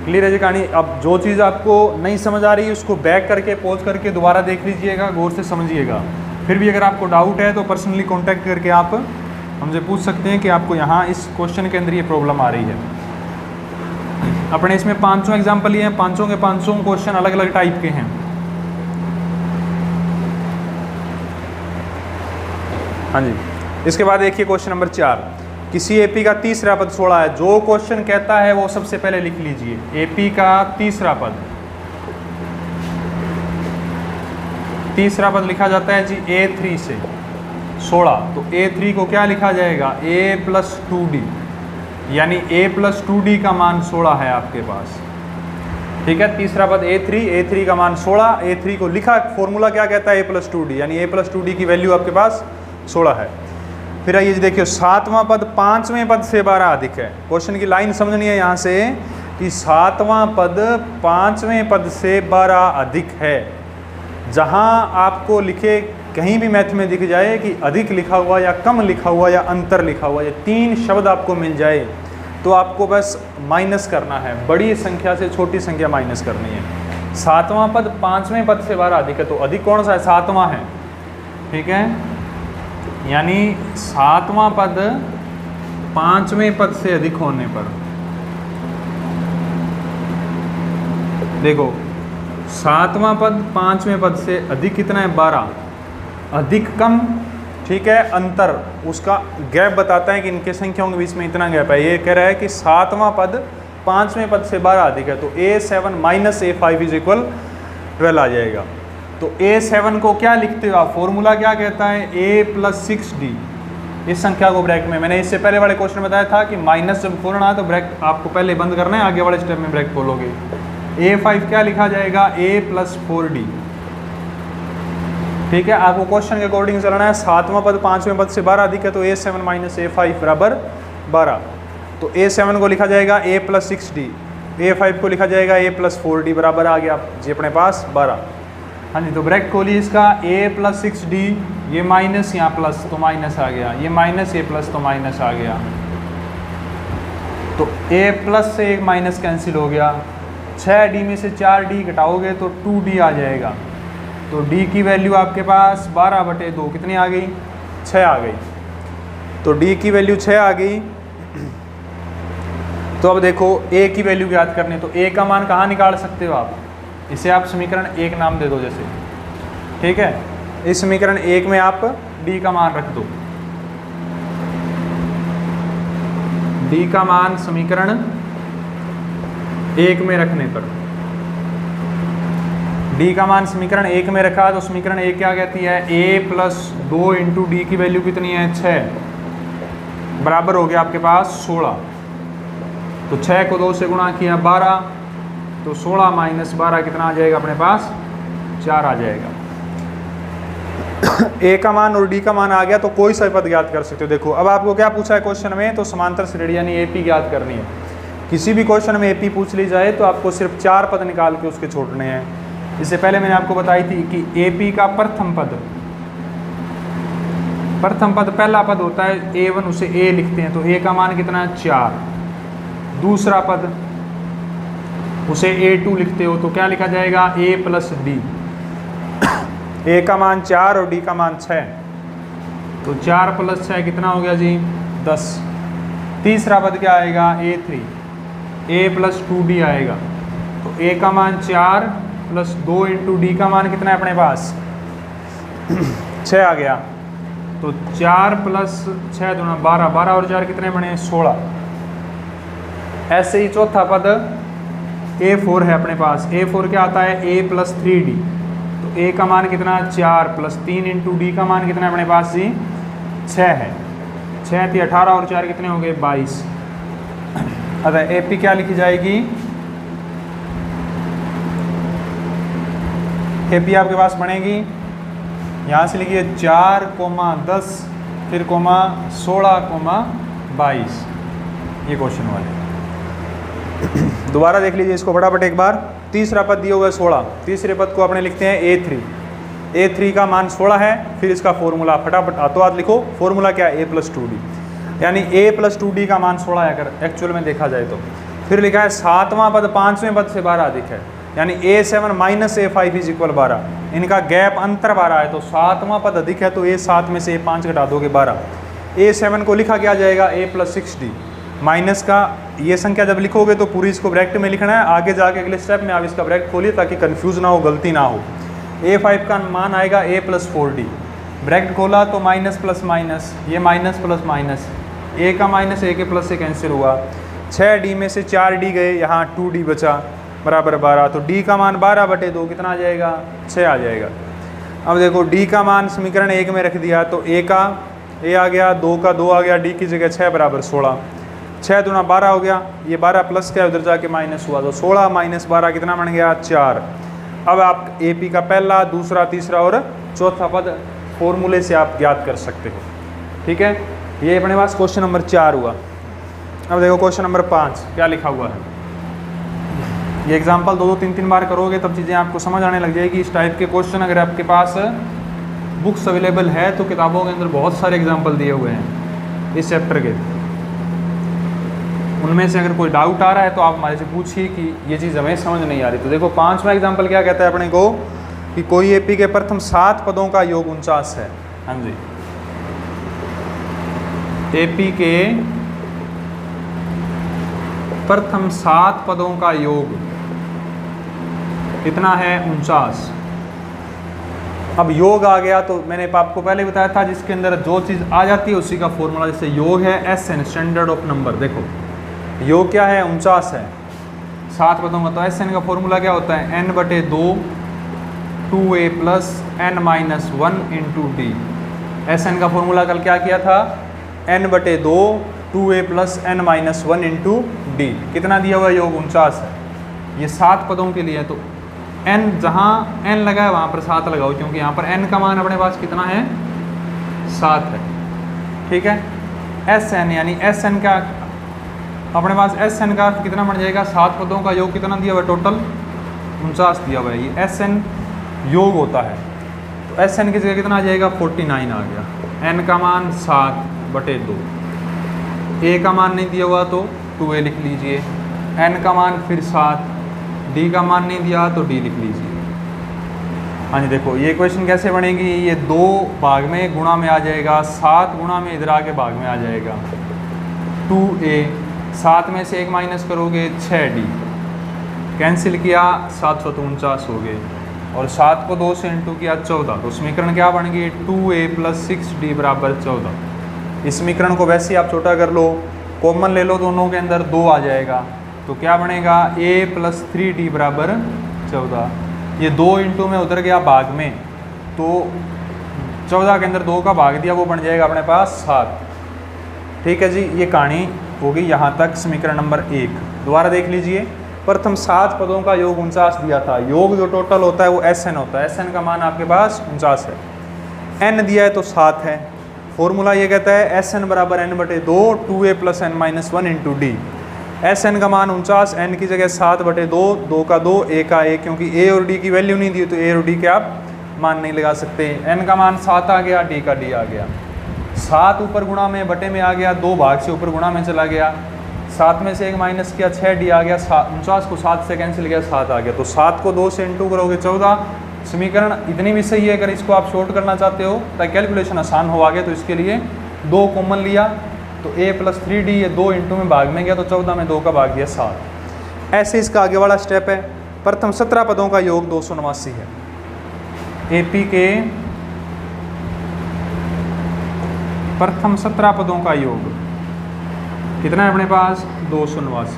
क्लियर है जी कहानी? अब जो चीज़ आपको नहीं समझ आ रही है उसको बैक करके पॉज करके दोबारा देख लीजिएगा, गौर से समझिएगा। फिर भी अगर आपको डाउट है तो पर्सनली कॉन्टैक्ट करके आप हमसे पूछ सकते हैं कि आपको यहाँ इस क्वेश्चन के अंदर ये प्रॉब्लम आ रही है। अपने इसमें 500 एग्जाम्पल लिए हैं, 500 के 500 क्वेश्चन अलग अलग टाइप के हैं। हाँ जी, इसके बाद देखिए क्वेश्चन नंबर 4, किसी AP का तीसरा पद 16 है। जो क्वेश्चन कहता है वो सबसे पहले लिख लीजिए। AP का तीसरा पद लिखा जाता है जी A3 से 16, तो A3 को क्या लिखा जाएगा? A प्लस 2D, यानी A प्लस 2D का मान 16 है आपके पास। ठीक है, तीसरा पद A3 का मान 16, A3 को लिखा, फॉर्मूला क्या कहता है? A प्लस 2D, यानी A प्लस 2D की वैल्यू आपके पास 16 है। फिर आइए देखिए 7वां पद 5वें पद से 12 अधिक है। क्वेश्चन की लाइन समझनी है यहाँ से कि 7वां पद 5वें पद से 12 अधिक है। जहाँ आपको लिखे कहीं भी मैथ में दिख जाए कि अधिक लिखा हुआ या कम लिखा हुआ या अंतर लिखा हुआ, ये 3 शब्द आपको मिल जाए तो आपको बस माइनस करना है, बड़ी संख्या से छोटी संख्या माइनस करनी है। 7वां पद 5वें पद से 12 अधिक है, तो अधिक कौन सा है? 7वां है। ठीक है, यानी 7वां पद 5वें पद से अधिक होने पर, देखो 7वां पद 5वें पद से अधिक कितना है? 12, अधिक कम, ठीक है, अंतर उसका गैप बताता है कि इनके संख्याओं के बीच में इतना गैप है। ये कह रहा है कि 7वां पद 5वें पद से 12 अधिक है, तो A7 minus A5 is equal 12 आ जाएगा। तो A7 को क्या लिखते हो आप? फॉर्मूला क्या कहता है? A plus 6D। इस संख्या को ब्रैकेट में, मैंने इससे पहले वाले क्वेश्चन में बताया था कि माइनस जब खोलना है तो ब्रैकेट आपको पहले बंद करना है, आगे वाले स्टेप में ब्रैकेट खोलोगे। A5 क्या लिखा जाएगा? A plus 4D। ठीक है, आपको क्वेश्चन के अकॉर्डिंग चलना है। 7वां पद 5वें पद से 12 अधिक है, तो A7 माइनस A5 बराबर 12। तो A7 को लिखा जाएगा A प्लस 6D, A5 को लिखा जाएगा A प्लस 4D बराबर आ गया जी अपने पास 12। हाँ जी, तो ब्रैकेट खोलिए इसका, A प्लस 6D, ये माइनस यहाँ प्लस तो माइनस आ गया, ये माइनस ये प्लस तो माइनस आ गया, तो A प्लस से एक माइनस कैंसिल हो गया। 6D में से 4D घटाओगे तो 2D आ जाएगा। तो D की वैल्यू आपके पास 12/2 कितनी आ गई? 6 आ गई। तो D की वैल्यू 6 आ गई। तो अब देखो A की वैल्यू ज्ञात करनी, तो A का मान कहाँ निकाल सकते हो आप? इसे आप समीकरण 1 नाम दे दो जैसे, ठीक है, इस समीकरण 1 में आप डी का मान रख दो। डी का मान समीकरण 1 में रखने पर, डी का मान समीकरण 1 में रखा तो समीकरण 1 क्या कहती है, a प्लस 2 इंटू डी की वैल्यू कितनी है 6 बराबर हो गया आपके पास 16। तो 6 को 2 से गुणा किया 12, तो 16 माइनस 12 कितना आ जाएगा अपने पास 4 आ जाएगा। ए का मान और डी का मान आ गया तो कोई सा पद ज्ञात कर सकते हो। देखो अब आपको क्या पूछा है क्वेश्चन में, तो समांतर श्रेणी यानी एपी ज्ञात करनी है। किसी भी क्वेश्चन में एपी पूछ ली जाए तो आपको सिर्फ 4 पद निकाल के उसके छोड़ने हैं। इससे पहले मैंने आपको बताई थी कि एपी का प्रथम पद पहला पद होता है a1, उसे a लिखते हैं तो a का मान कितना है 4। दूसरा पद उसे a2 लिखते हो तो क्या लिखा जाएगा a प्लस डी। a का मान 4 और d का मान 6, तो 4 प्लस 6 कितना हो गया जी 10। तीसरा पद क्या आएगा a3, a प्लस 2d आएगा, तो a का मान 4 प्लस 2 इंटू डी का मान कितना है अपने पास 6 आ गया। तो 4 प्लस 6 दूना 12, 12 और 4 कितने बने 16। ऐसे ही चौथा पद a4 है अपने पास, a4 क्या आता है a प्लस 3d, तो a का मान कितना 4 प्लस 3 इंटू डी का मान कितना है अपने पास जी 6 है। 6 थी 18 और 4 कितने हो गए 22। अतः AP क्या लिखी जाएगी, AP आपके पास बनेगी, यहाँ से लिखिए 4, 10 फिर 16, 22। ये क्वेश्चन वाले दोबारा देख लीजिए इसको फटाफट एक बार। तीसरा पद दिया हुआ है 16, तीसरे पद को अपने लिखते हैं a3 का मान 16 है। फिर इसका फॉर्मूला फटाफट हाथों हाथ लिखो, फॉर्मूला क्या है a प्लस 2d, यानी a प्लस 2d का मान 16 है अगर एक्चुअल में देखा जाए तो। फिर लिखा है सातवां पद पांचवें पद से 12 अधिक है, यानी a7 minus a5 is equal 12। इनका गैप अंतर 12 है, तो सातवां पद अधिक है तो a7 में से a5 घटा दोगे 12। a7 को लिखा क्या जाएगा a प्लस 6d, माइनस का ये संख्या जब लिखोगे तो पूरी इसको ब्रैकेट में लिखना है, आगे जाके अगले स्टेप में आप इसका ब्रैकेट खोलिए ताकि कंफ्यूज ना हो, गलती ना हो। a5 का मान आएगा a प्लस 4d, ब्रैकेट खोला तो माइनस प्लस माइनस, ये माइनस प्लस माइनस, a का माइनस a के प्लस से कैंसिल हुआ। 6d में से 4d गए, यहाँ 2d बचा बराबर 12, तो d का मान 12/2 कितना आ जाएगा 6 आ जाएगा। अब देखो d का मान समीकरण 1 में रख दिया तो a का a आ गया, 2 का 2 आ गया, d की जगह 6 बराबर 16। 6 दूना 12 हो गया, ये 12 प्लस क्या उधर जाके माइनस हुआ, तो 16 माइनस 12 कितना बन गया 4। अब आप AP का पहला, दूसरा, तीसरा और चौथा पद फॉर्मूले से आप ज्ञात कर सकते हो। ठीक है, ये अपने पास क्वेश्चन नंबर 4 हुआ। अब देखो क्वेश्चन नंबर 5 क्या लिखा हुआ है। ये एग्जाम्पल 2-2, 3-3 बार करोगे तब चीज़ें आपको समझ आने लग जाएगी। इस टाइप के क्वेश्चन अगर आपके पास बुक्स अवेलेबल है तो किताबों के अंदर बहुत सारे एग्जाम्पल दिए हुए हैं इस चैप्टर के। उनमें से अगर कोई डाउट आ रहा है तो आप हमारे से पूछिए कि ये चीज़ हमें समझ नहीं आ रही। तो देखो 5वां एग्जाम्पल क्या कहता है अपने को कि कोई AP के प्रथम 7 पदों का योग 49 है। हाँ जी, AP के प्रथम 7 पदों का योग कितना है 49। अब योग आ गया तो मैंने आपको पहले बताया था जिसके अंदर जो चीज़ आ जाती है उसी का फॉर्मूला, जैसे योग है SN स्टैंडर्ड ऑफ नंबर। देखो योग क्या है 49 है 7 पदों का, तो SN का फॉर्मूला क्या होता है n/2 2a plus n minus 1 into D. SN का फॉर्मूला कल क्या किया था n/2 2a plus n minus 1 into D. कितना दिया हुआ योग 49 है, ये 7 पदों के लिए है। तो n जहाँ n लगा है वहाँ पर 7 लगाओ, क्योंकि यहाँ पर n का मान अपने पास कितना है 7 है। ठीक है, SN यानी SN का अपने पास SN का कितना बन जाएगा 7 पदों का योग कितना दिया हुआ है टोटल 49 दिया हुआ है। ये SN योग होता है, तो SN की जगह कितना आ जाएगा 49 आ गया। n का मान 7/2, a का मान नहीं दिया हुआ तो 2a लिख लीजिए, n का मान फिर 7, d का मान नहीं दिया तो d लिख लीजिए। हाँ जी, देखो ये क्वेश्चन कैसे बनेगी, ये 2 भाग में गुणा में आ जाएगा, 7 गुणा में इधर आके भाग में आ जाएगा 2a, 7 में से 1 माइनस करोगे 6d, कैंसिल किया 749 हो गए। और 7 को 2 से इंटू किया 14, तो समीकरण क्या बन गई 2a + 6d बराबर 14। इस समीकरण को वैसे ही आप छोटा कर लो, कॉमन ले लो, दोनों के अंदर 2 आ जाएगा, तो क्या बनेगा a + 3d बराबर 14। ये 2 इंटू में उधर गया भाग में, तो 14 के अंदर 2 का भाग दिया, वो बन जाएगा अपने पास 7। ठीक है जी, ये कहानी होगी यहाँ तक समीकरण नंबर 1। दोबारा देख लीजिए, प्रथम 7 पदों का योग 49 दिया था। योग जो टोटल होता है वो Sn होता है, Sn का मान आपके पास 49 है। n दिया है तो 7 है। फॉर्मूला ये कहता है Sn बराबर n/2 2a + n - 1 × d। Sn का मान 49, n की जगह 7/2, 2 का 2, a का 1, क्योंकि a और d की वैल्यू नहीं दी तो a और d के आप मान नहीं लगा सकते। n का मान 7 आ गया, d का d आ गया। 7 ऊपर गुणा में बटे में आ गया, 2 भाग से ऊपर गुणा में चला गया, 7 में से 1 माइनस किया 6d आ गया, 49 को 7 से कैंसिल किया 7 आ गया, तो 7 को 2 से इंटू करोगे 14। समीकरण इतनी भी सही है। अगर इसको आप शॉर्ट करना चाहते हो ताकि कैलकुलेशन आसान हो आगे, तो इसके लिए 2 कॉमन लिया, तो a + 3d, ये 2 इंटू में भाग में गया, तो 14 में 2 का भाग दिया 7। ऐसे इसका आगे वाला स्टेप है। प्रथम 17 पदों का योग 289 है। AP के प्रथम 17 पदों का योग कितना है अपने पास 289।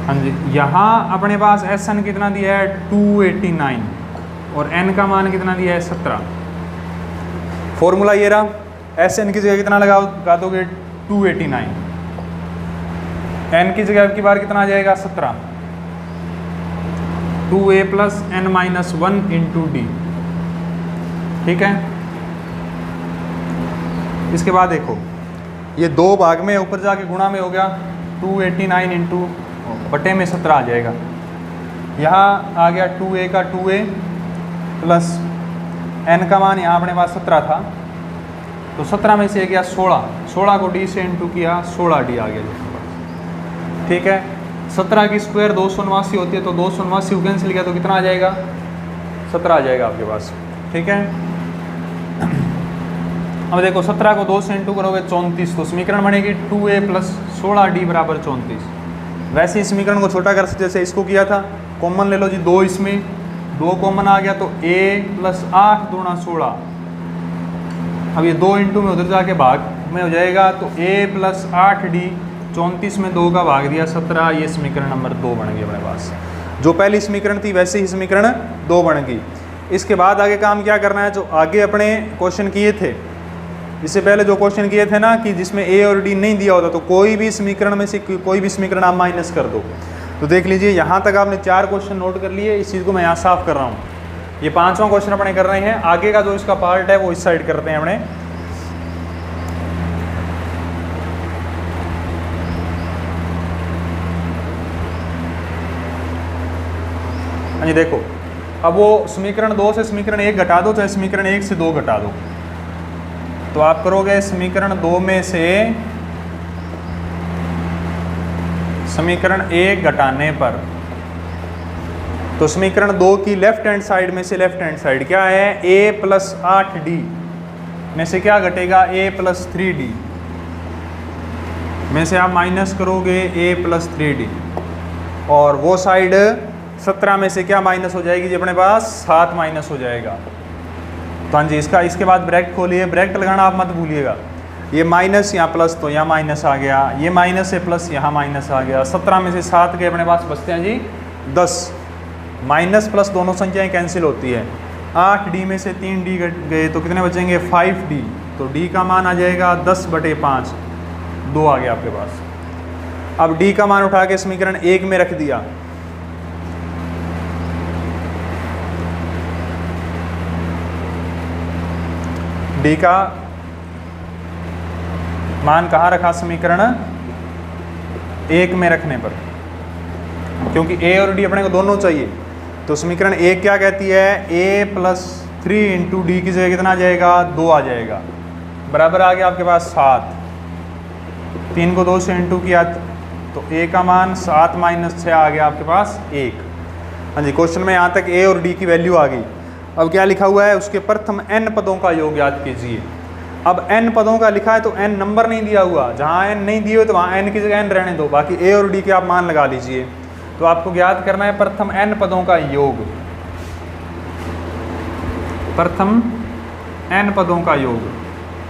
हाँ जी, यहाँ अपने पास Sn कितना दिया है 289 और n का मान कितना दिया है 17। फॉर्मूला ये रहा, Sn की जगह कितना लगा दोगे 289, n की जगह अब की बार कितना आ जाएगा 17, 2a + n - 1 × d। ठीक है, इसके बाद देखो ये 2 भाग में ऊपर जाके गुणा में हो गया, 289 इंटू बटे में 17 आ जाएगा। यहाँ आ गया 2a का 2a प्लस n का मान यहाँ अपने पास 17 था, तो 17 में से गया 16, 16 को d से इंटू किया 16d आ गया। ठीक है, 17 की स्क्वायर 289 होती है, तो 289 को कैंसिल किया तो कितना आ जाएगा 17 आ जाएगा आपके पास। ठीक है, अब देखो 17 को 2 से इंटू करोगे 34, तो समीकरण बनेगी 2a + 16d बराबर 34। वैसे इस समीकरण को छोटा कर सकते जैसे इसको किया था, कॉमन ले लो जी 2, इसमें 2 कॉमन आ गया, तो a + 8 × 16। अब ये 2 इंटू में उधर जाके भाग में हो जाएगा, तो a + 8d, 34 में 2 का भाग दिया 17। ये समीकरण नंबर 2 बन गई अपने पास। जो पहली समीकरण थी वैसे ही समीकरण 2 बन गई। इसके बाद आगे काम क्या करना है, जो आगे अपने क्वेश्चन किए थे, इससे पहले जो क्वेश्चन किए थे ना कि जिसमें a और d नहीं दिया होता, तो कोई भी समीकरण में से कोई भी समीकरण आप माइनस कर दो। तो देख लीजिए यहाँ तक आपने 4 क्वेश्चन नोट कर लिए। इस चीज़ को मैं यहाँ साफ कर रहा हूँ। ये 5वां क्वेश्चन अपने कर रहे हैं। आगे का जो इसका पार्ट है वो इस साइड करते हैं अपने। हाँ जी, देखो अब वो समीकरण 2 से समीकरण 1 घटा दो, चाहे समीकरण 1 से 2 घटा दो, तो आप करोगे समीकरण 2 में से समीकरण 1 घटाने पर, तो समीकरण 2 की लेफ्ट हैंड साइड में से लेफ्ट हैंड साइड क्या है a + 8d में से क्या घटेगा a + 3d में से आप माइनस करोगे a + 3d, और वो साइड 17 में से क्या माइनस हो जाएगी जी अपने पास 7 माइनस हो जाएगा। तो हाँ जी, इसके बाद ब्रैकेट खोलिए, ब्रैकेट लगाना आप मत भूलिएगा। ये माइनस यहाँ प्लस, तो यहाँ माइनस आ गया, ये माइनस से प्लस यहाँ माइनस आ गया। 17 में से 7 के अपने पास बचते हैं जी 10। माइनस प्लस दोनों संख्याएं कैंसिल होती है। 8d में से 3d गए तो कितने बचेंगे 5d, तो d का मान आ जाएगा 10/5, 2 आ गया आपके पास। अब d का मान उठा के समीकरण 1 में रख दिया, d का मान कहाँ रखा समीकरण 1 में रखने पर, क्योंकि a और d अपने को दोनों चाहिए। तो समीकरण 1 क्या कहती है a + 3 × d की जगह कितना आ जाएगा 2 आ जाएगा, बराबर आ गया आपके पास 7। 3 को 2 से इंटू किया तो a का मान 7 - 6 आ गया आपके पास 1। हाँ जी, क्वेश्चन में यहाँ तक a और d की वैल्यू आ गई। अब क्या लिखा हुआ है, उसके प्रथम n पदों का योग याद कीजिए। अब n पदों का लिखा है तो n नंबर नहीं दिया हुआ, जहाँ n नहीं दिए हुए तो वहाँ n की जगह n रहने दो, बाकी a और d के आप मान लगा लीजिए। तो आपको याद करना है प्रथम n पदों का योग। प्रथम n पदों का योग।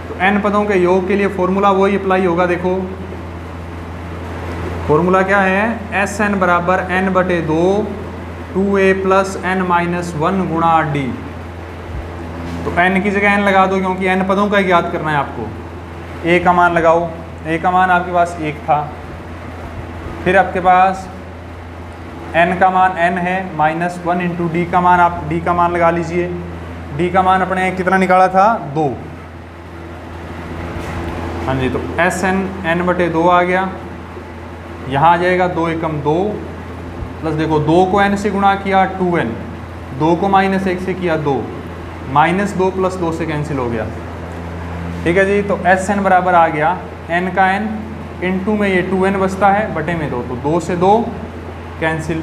तो n पदों के योग के लिए फॉर्मूला वही अप्लाई होगा। देखो फॉर्मूला क्या है, एस एन बराबर n बटे 2 2a प्लस n माइनस 1 गुणा d। तो n की जगह n लगा दो क्योंकि n पदों का याद करना है आपको। a का मान लगाओ, a का मान आपके पास 1 था, फिर आपके पास n का मान n है माइनस 1 इंटू डी का मान, आप d का मान लगा लीजिए। d का मान अपने कितना निकाला था, 2। हाँ जी, तो एस एन n बटे 2 आ गया, यहाँ आ जाएगा 2 एकम 2 प्लस देखो 2 को n से गुणा किया 2n, 2 को माइनस 1 से किया 2, माइनस 2 प्लस 2 से कैंसिल हो गया। ठीक है जी, तो एस एन बराबर आ गया n का n इंटू में ये 2n बचता है बटे में 2, तो 2 से 2 कैंसिल,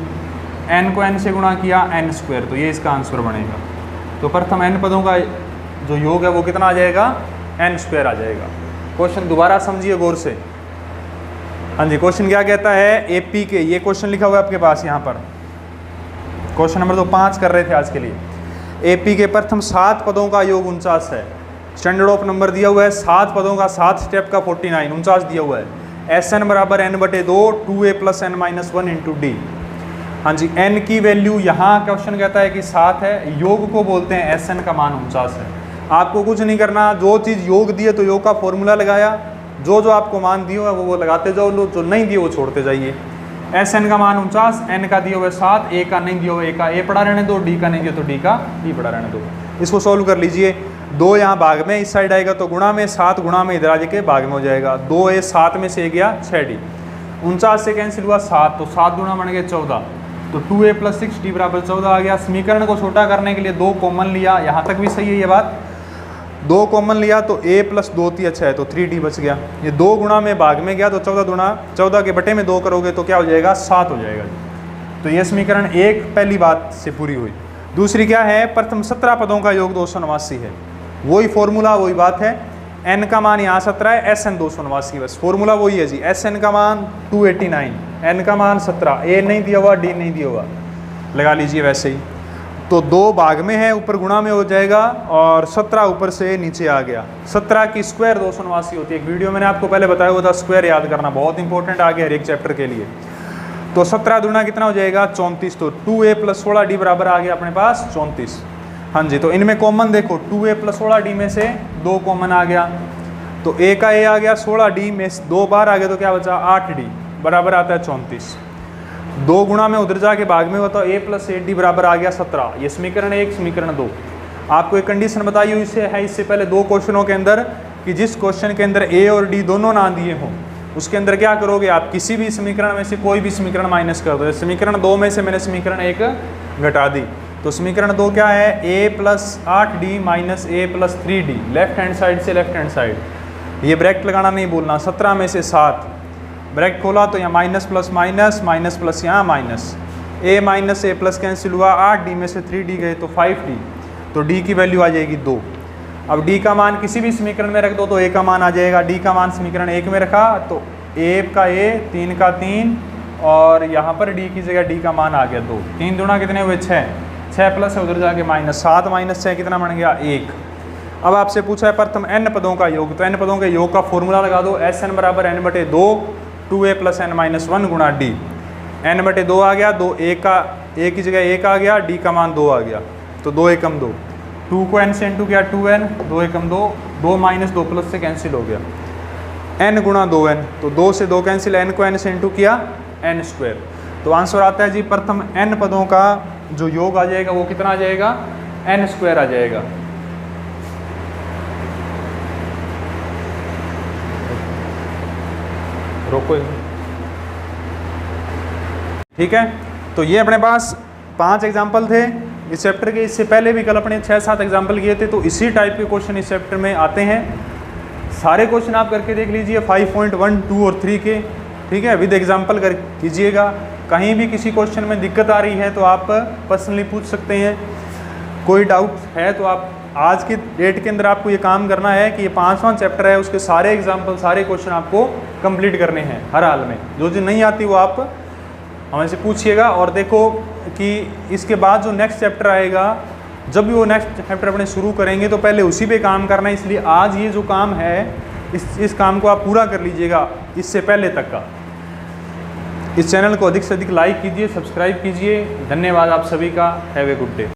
n को n से गुणा किया n स्क्वायर, तो ये इसका आंसर बनेगा। तो प्रथम n पदों का जो योग है वो कितना आ जाएगा, n स्क्वायर आ जाएगा। क्वेश्चन दोबारा समझिए गौर से। हाँ जी, क्वेश्चन क्या कहता है, एपी के, ये क्वेश्चन लिखा हुआ है आपके पास यहाँ पर, क्वेश्चन नंबर 5 कर रहे थे आज के लिए। एपी के प्रथम 7 पदों का योग 49 है। स्टैंडर्ड ऑफ नंबर दिया हुआ है 7 पदों का, 7 स्टेप का 49, 49 दिया हुआ है। एस एन बराबर n बटे 2 2a plus n minus 1 into D. हाँ जी, n की वैल्यू यहाँ क्वेश्चन कहता है कि 7 है, योग को बोलते हैं एस एन का मान 49 है। आपको कुछ नहीं करना, जो चीज़ योग दिए तो योग का फॉर्मूला लगाया, जो जो आपको मान दिया है वो लगाते जाओ, जो नहीं दिए वो छोड़ते जाइए। एस एन का मान 49, n का दिया हुआ 7, a का नहीं दिया हुआ, a का a पड़ा रहने दो, d का नहीं दिया तो d का d पड़ा रहने दो। इसको सॉल्व कर लीजिए। 2 यहाँ भाग में इस साइड आएगा तो गुणा में, 7 गुणा में इधर आ जाके भाग में हो जाएगा। 2a 7 में से गया 6d, 49 से कैंसिल हुआ 7, तो 7 गुणा बन गए 14, तो 2a प्लस 6d बराबर 14 आ गया। समीकरण को छोटा करने के लिए 2 कॉमन लिया, यहाँ तक भी सही है ये बात। 2 कॉमन लिया तो a प्लस 2 3 अच्छा है, तो 3d बच गया। ये 2 गुणा में भाग में गया तो 14 गुणा 14 के बटे में 2 करोगे तो क्या हो जाएगा, 7 हो जाएगा। तो ये समीकरण 1 पहली बात से पूरी हुई। दूसरी क्या है, प्रथम 17 पदों का योग 289 है। वही फॉर्मूला वही बात है, n का मान यहाँ 17 है, एस एन 289, बस फॉर्मूला वही है जी। एस एन का मान 289, n का मान 17, a नहीं दिया हुआ, d नहीं दिया हुआ, लगा लीजिए वैसे ही। तो 2 भाग में है, ऊपर गुणा में हो जाएगा, और 17 ऊपर से नीचे आ गया। 17 की स्क्वायर 289 होती है। एक वीडियो मैंने आपको पहले बताया हुआ था, स्क्वायर याद करना बहुत इंपॉर्टेंट आ गया हर एक चैप्टर के लिए। तो 17 दूना कितना हो जाएगा, 34, तो 2a प्लस 16d बराबर आ गया अपने पास 34। हाँ जी, तो इनमें कॉमन देखो, 2a प्लस 16d में से 2 कॉमन आ गया, तो a का a आ गया, 16d में 2 बार आ गया तो क्या बचा, 8d बराबर आता है 34। 2 गुणा में उधर जाके भाग में होता है, a प्लस 8d बराबर आ गया 17। ये समीकरण 1, समीकरण 2। आपको एक कंडीशन बताई हुई है इससे पहले 2 क्वेश्चनों के अंदर, कि जिस क्वेश्चन के अंदर a और d दोनों ना दिए हों उसके अंदर क्या करोगे आप, किसी भी समीकरण में से कोई भी समीकरण माइनस कर दो। समीकरण 2 में से मैंने समीकरण 1 घटा दी, तो समीकरण 2 क्या है, a plus 8d minus a plus 3d, left hand side से लेफ्ट हैंड साइड, ये ब्रैकेट लगाना नहीं भूलना। 17 में से 7 ब्रैकेट खोला तो यहाँ minus plus minus, minus plus यहाँ minus, a minus a plus cancel हुआ, 8d में से 3d गए तो 5d, तो d की वैल्यू आ जाएगी 2। अब d का मान किसी भी समीकरण में रख दो तो a का मान आ जाएगा। d का मान समीकरण 1 में रखा तो a का a, 3 का 3, और यहाँ पर d की जगह d का मान आ गया 2। 3 दूना कितने हुए, 6, 6 प्लस है उधर जाके माइनस, 7 माइनस 6 कितना बन गया, 1। अब आपसे पूछा है प्रथम n पदों का योग, तो n पदों के योग का फॉर्मूला लगा दो। एस एन बराबर n बटे 2 2a प्लस n माइनस 1 गुणा d। n बटे 2 आ गया, 2 a का a की जगह 1 आ गया, d का मान 2 आ गया, तो 2 एकम 2, 2 को n से इंटू किया 2n, 2 एकम 2, 2 माइनस 2 प्लस से कैंसिल हो गया, n गुणा 2n, तो 2 से 2 कैंसिल, n को n से इंटू किया n स्क्वायर। तो आंसर आता है जी प्रथम n पदों का जो योग आ जाएगा वो कितना आ जाएगा, n स्क्वायर आ जाएगा। रोको, ठीक है। तो ये अपने पास 5 एग्जाम्पल थे इस चैप्टर के। इससे पहले भी कल अपने 6-7 एग्जाम्पल किए थे, तो इसी टाइप के क्वेश्चन इस चैप्टर में आते हैं। सारे क्वेश्चन आप करके देख लीजिए 5.1, 2 और 3 के, ठीक है, विद एग्जाम्पल कर कीजिएगा। कहीं भी किसी क्वेश्चन में दिक्कत आ रही है तो आप पर्सनली पूछ सकते हैं। कोई डाउट है तो आप आज की डेट के अंदर आपको ये काम करना है कि ये 5वां चैप्टर है, उसके सारे एग्जाम्पल, सारे क्वेश्चन आपको कंप्लीट करने हैं हर हाल में। जो चीज़ नहीं आती वो आप हमें से पूछिएगा। और देखो कि इसके बाद जो नेक्स्ट चैप्टर आएगा जब भी वो नेक्स्ट चैप्टर अपने शुरू करेंगे तो पहले उसी पे काम करना है। इसलिए आज ये जो काम है इस काम को आप पूरा कर लीजिएगा इससे पहले तक का। इस चैनल को अधिक से अधिक लाइक कीजिए, सब्सक्राइब कीजिए। धन्यवाद आप सभी का। Have a good day.